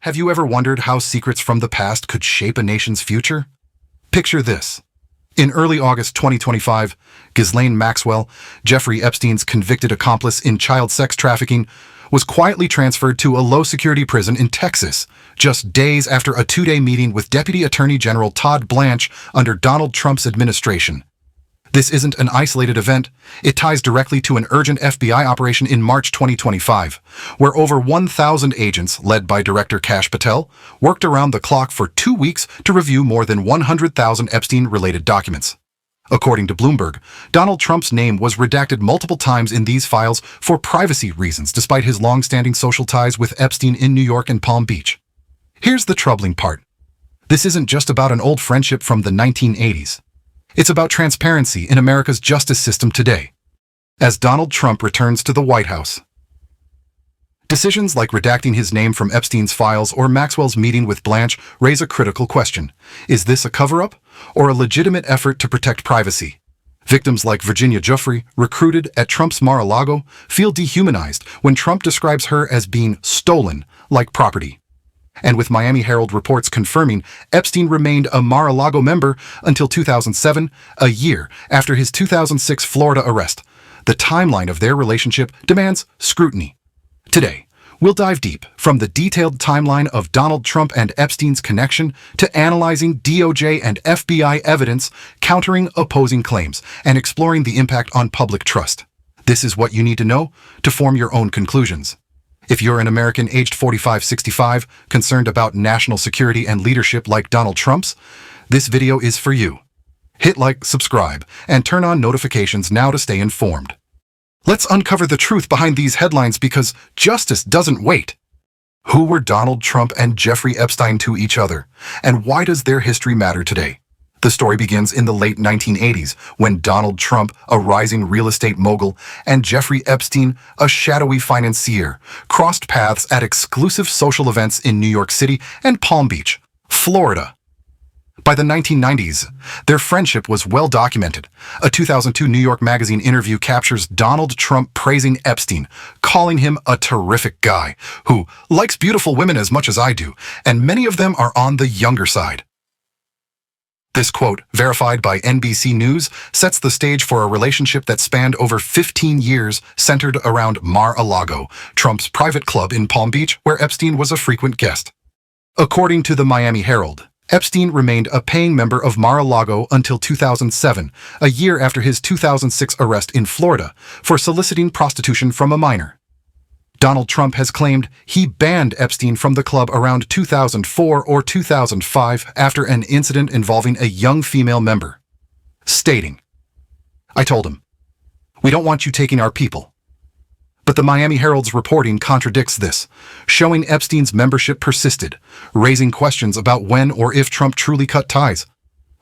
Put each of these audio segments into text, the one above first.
Have you ever wondered how secrets from the past could shape a nation's future? Picture this. In early August 2025, Ghislaine Maxwell, Jeffrey Epstein's convicted accomplice in child sex trafficking, was quietly transferred to a low-security prison in Texas, just days after a two-day meeting with Deputy Attorney General Todd Blanche under Donald Trump's administration. This isn't an isolated event. It ties directly to an urgent FBI operation in March 2025, where over 1,000 agents, led by Director Kash Patel, worked around the clock for 2 weeks to review more than 100,000 Epstein-related documents. According to Bloomberg, Donald Trump's name was redacted multiple times in these files for privacy reasons, despite his long-standing social ties with Epstein in New York and Palm Beach. Here's the troubling part. This isn't just about an old friendship from the 1980s. It's about transparency in America's justice system today, as Donald Trump returns to the White House. Decisions like redacting his name from Epstein's files or Maxwell's meeting with Blanche raise a critical question. Is this a cover-up or a legitimate effort to protect privacy? Victims like Virginia Giuffre, recruited at Trump's Mar-a-Lago, feel dehumanized when Trump describes her as being stolen like property. And with Miami Herald reports confirming Epstein remained a Mar-a-Lago member until 2007, a year after his 2006 Florida arrest, the timeline of their relationship demands scrutiny. Today, we'll dive deep from the detailed timeline of Donald Trump and Epstein's connection to analyzing DOJ and FBI evidence, countering opposing claims, and exploring the impact on public trust. This is what you need to know to form your own conclusions. If you're an American aged 45-65, concerned about national security and leadership like Donald Trump's, this video is for you. Hit like, subscribe, and turn on notifications now to stay informed. Let's uncover the truth behind these headlines because justice doesn't wait. Who were Donald Trump and Jeffrey Epstein to each other, and why does their history matter today? The story begins in the late 1980s when Donald Trump, a rising real estate mogul, and Jeffrey Epstein, a shadowy financier, crossed paths at exclusive social events in New York City and Palm Beach, Florida. By the 1990s, their friendship was well documented. A 2002 New York Magazine interview captures Donald Trump praising Epstein, calling him a terrific guy who likes beautiful women as much as I do, and many of them are on the younger side. This quote, verified by NBC News, sets the stage for a relationship that spanned over 15 years centered around Mar-a-Lago, Trump's private club in Palm Beach where Epstein was a frequent guest. According to the Miami Herald, Epstein remained a paying member of Mar-a-Lago until 2007, a year after his 2006 arrest in Florida for soliciting prostitution from a minor. Donald Trump has claimed he banned Epstein from the club around 2004 or 2005 after an incident involving a young female member, stating, "I told him, we don't want you taking our people." But the Miami Herald's reporting contradicts this, showing Epstein's membership persisted, raising questions about when or if Trump truly cut ties.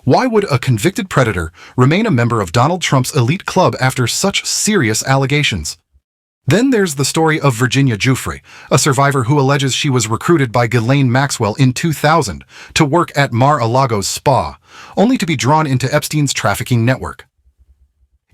Why would a convicted predator remain a member of Donald Trump's elite club after such serious allegations? Then there's the story of Virginia Giuffre, a survivor who alleges she was recruited by Ghislaine Maxwell in 2000 to work at Mar-a-Lago's spa, only to be drawn into Epstein's trafficking network.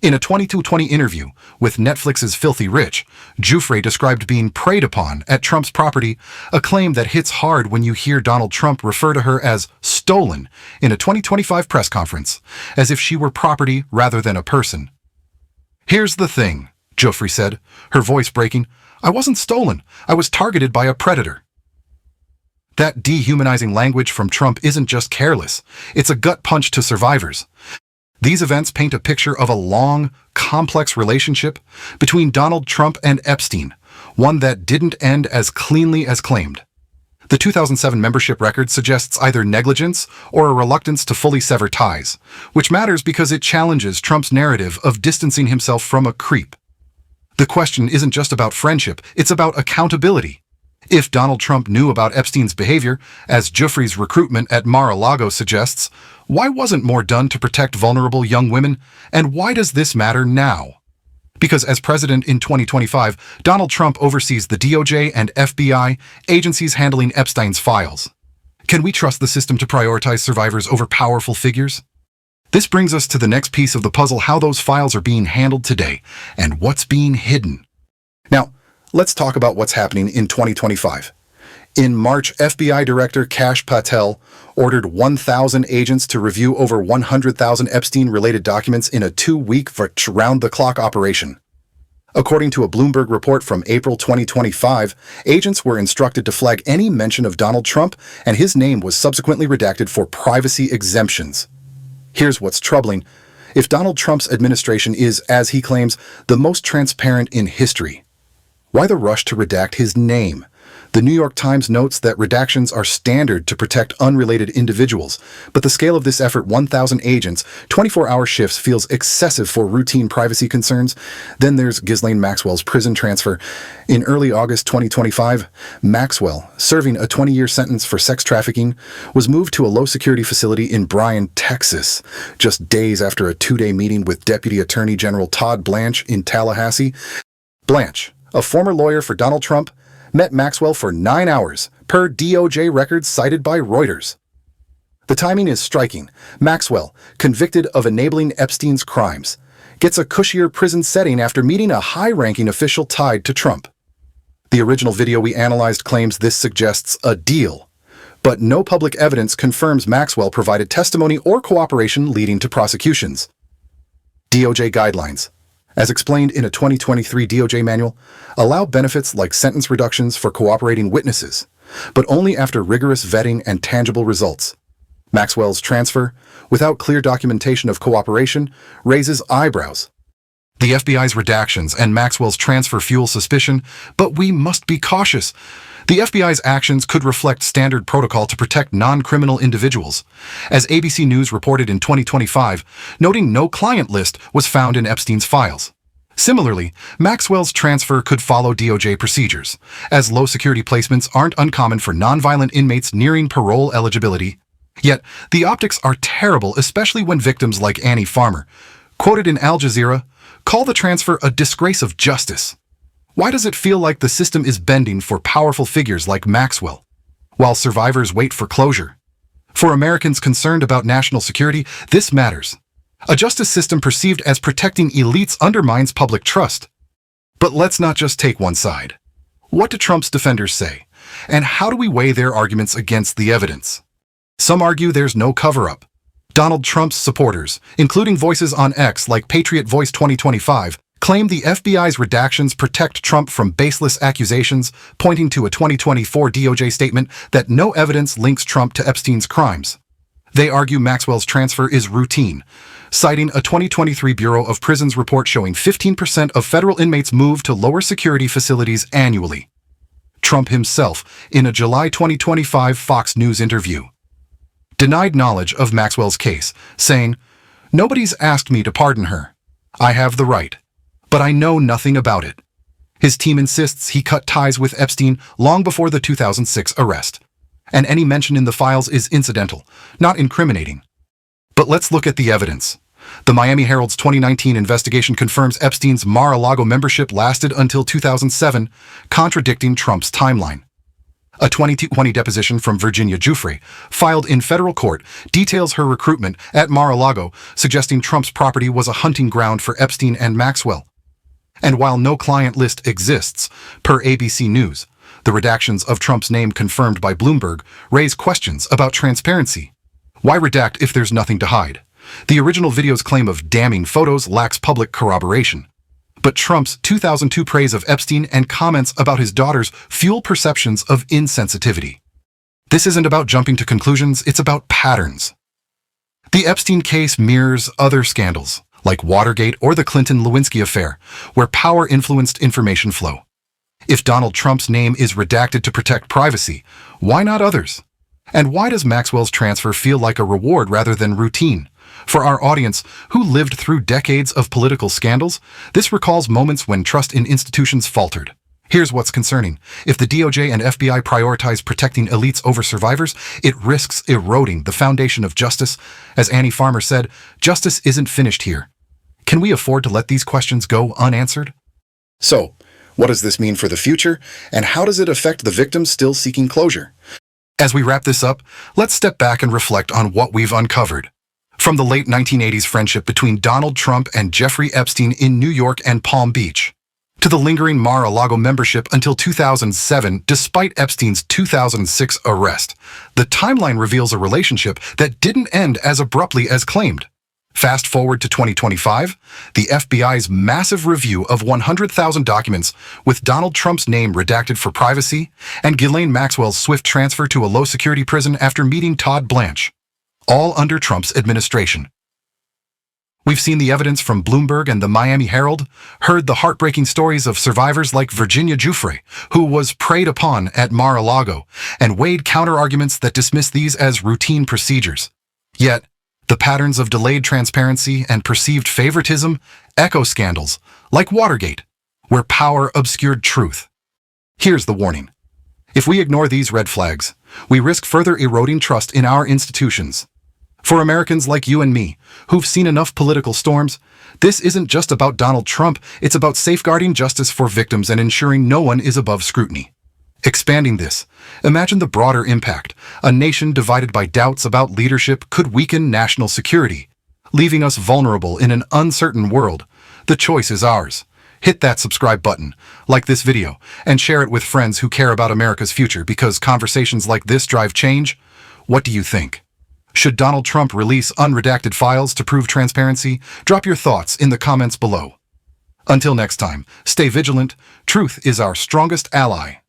In a 2020 interview with Netflix's Filthy Rich, Giuffre described being preyed upon at Trump's property, a claim that hits hard when you hear Donald Trump refer to her as stolen in a 2025 press conference, as if she were property rather than a person. "Here's the thing," Giuffre said, her voice breaking. "I wasn't stolen. I was targeted by a predator." That dehumanizing language from Trump isn't just careless. It's a gut punch to survivors. These events paint a picture of a long, complex relationship between Donald Trump and Epstein, one that didn't end as cleanly as claimed. The 2007 membership record suggests either negligence or a reluctance to fully sever ties, which matters because it challenges Trump's narrative of distancing himself from a creep. The question isn't just about friendship, it's about accountability. If Donald Trump knew about Epstein's behavior, as Giuffre's recruitment at Mar-a-Lago suggests, why wasn't more done to protect vulnerable young women? And why does this matter now? Because as president in 2025, Donald Trump oversees the DOJ and FBI, agencies handling Epstein's files. Can we trust the system to prioritize survivors over powerful figures? This brings us to the next piece of the puzzle: how those files are being handled today and what's being hidden. Now, let's talk about what's happening in 2025. In March, FBI Director Kash Patel ordered 1,000 agents to review over 100,000 Epstein-related documents in a 2-week round-the-clock operation. According to a Bloomberg report from April 2025, agents were instructed to flag any mention of Donald Trump, and his name was subsequently redacted for privacy exemptions. Here's what's troubling. If Donald Trump's administration is, as he claims, the most transparent in history, why the rush to redact his name? The New York Times notes that redactions are standard to protect unrelated individuals, but the scale of this effort, 1,000 agents, 24-hour shifts, feels excessive for routine privacy concerns. Then there's Ghislaine Maxwell's prison transfer. In early August 2025, Maxwell, serving a 20-year sentence for sex trafficking, was moved to a low-security facility in Bryan, Texas, just days after a 2-day meeting with Deputy Attorney General Todd Blanche in Tallahassee. Blanche, a former lawyer for Donald Trump, met Maxwell for 9 hours, per DOJ records cited by Reuters. The timing is striking. Maxwell, convicted of enabling Epstein's crimes, gets a cushier prison setting after meeting a high-ranking official tied to Trump. The original video we analyzed claims this suggests a deal, but no public evidence confirms Maxwell provided testimony or cooperation leading to prosecutions. DOJ guidelines, as explained in a 2023 DOJ manual, allow benefits like sentence reductions for cooperating witnesses, but only after rigorous vetting and tangible results. Maxwell's transfer, without clear documentation of cooperation, raises eyebrows. The FBI's redactions and Maxwell's transfer fuel suspicion, but we must be cautious. The FBI's actions could reflect standard protocol to protect non-criminal individuals, as ABC News reported in 2025, noting no client list was found in Epstein's files. Similarly, Maxwell's transfer could follow DOJ procedures, as low-security placements aren't uncommon for nonviolent inmates nearing parole eligibility. Yet, the optics are terrible, especially when victims like Annie Farmer, quoted in Al Jazeera, call the transfer a disgrace of justice. Why does it feel like the system is bending for powerful figures like Maxwell, while survivors wait for closure? For Americans concerned about national security, this matters. A justice system perceived as protecting elites undermines public trust. But let's not just take one side. What do Trump's defenders say? And how do we weigh their arguments against the evidence? Some argue there's no cover-up. Donald Trump's supporters, including voices on X like Patriot Voice 2025, claim the FBI's redactions protect Trump from baseless accusations, pointing to a 2024 DOJ statement that no evidence links Trump to Epstein's crimes. They argue Maxwell's transfer is routine, citing a 2023 Bureau of Prisons report showing 15% of federal inmates move to lower security facilities annually. Trump himself, in a July 2025 Fox News interview, denied knowledge of Maxwell's case, saying, "Nobody's asked me to pardon her. I have the right, but I know nothing about it." His team insists he cut ties with Epstein long before the 2006 arrest, and any mention in the files is incidental, not incriminating. But let's look at the evidence. The Miami Herald's 2019 investigation confirms Epstein's Mar-a-Lago membership lasted until 2007, contradicting Trump's timeline. A 2020 deposition from Virginia Giuffre, filed in federal court, details her recruitment at Mar-a-Lago, suggesting Trump's property was a hunting ground for Epstein and Maxwell. And while no client list exists, per ABC News, the redactions of Trump's name confirmed by Bloomberg raise questions about transparency. Why redact if there's nothing to hide? The original video's claim of damning photos lacks public corroboration. But Trump's 2002 praise of Epstein and comments about his daughters fuel perceptions of insensitivity. This isn't about jumping to conclusions, it's about patterns. The Epstein case mirrors other scandals, like Watergate or the Clinton-Lewinsky affair, where power influenced information flow. If Donald Trump's name is redacted to protect privacy, why not others? And why does Maxwell's transfer feel like a reward rather than routine? For our audience, who lived through decades of political scandals, this recalls moments when trust in institutions faltered. Here's what's concerning. If the DOJ and FBI prioritize protecting elites over survivors, it risks eroding the foundation of justice. As Annie Farmer said, justice isn't finished here. Can we afford to let these questions go unanswered? So, what does this mean for the future, and how does it affect the victims still seeking closure? As we wrap this up, let's step back and reflect on what we've uncovered. From the late 1980s friendship between Donald Trump and Jeffrey Epstein in New York and Palm Beach, to the lingering Mar-a-Lago membership until 2007 despite Epstein's 2006 arrest. The timeline reveals a relationship that didn't end as abruptly as claimed. Fast forward to 2025, the FBI's massive review of 100,000 documents with Donald Trump's name redacted for privacy and Ghislaine Maxwell's swift transfer to a low-security prison after meeting Todd Blanche, all under Trump's administration. We've seen the evidence from Bloomberg and the Miami Herald, heard the heartbreaking stories of survivors like Virginia Giuffre, who was preyed upon at Mar-a-Lago, and weighed counter-arguments that dismiss these as routine procedures. Yet, the patterns of delayed transparency and perceived favoritism echo scandals, like Watergate, where power obscured truth. Here's the warning. If we ignore these red flags, we risk further eroding trust in our institutions. For Americans like you and me, who've seen enough political storms, this isn't just about Donald Trump, it's about safeguarding justice for victims and ensuring no one is above scrutiny. Expanding this, imagine the broader impact. A nation divided by doubts about leadership could weaken national security, leaving us vulnerable in an uncertain world. The choice is ours. Hit that subscribe button, like this video, and share it with friends who care about America's future because conversations like this drive change. What do you think? Should Donald Trump release unredacted files to prove transparency? Drop your thoughts in the comments below. Until next time, stay vigilant. Truth is our strongest ally.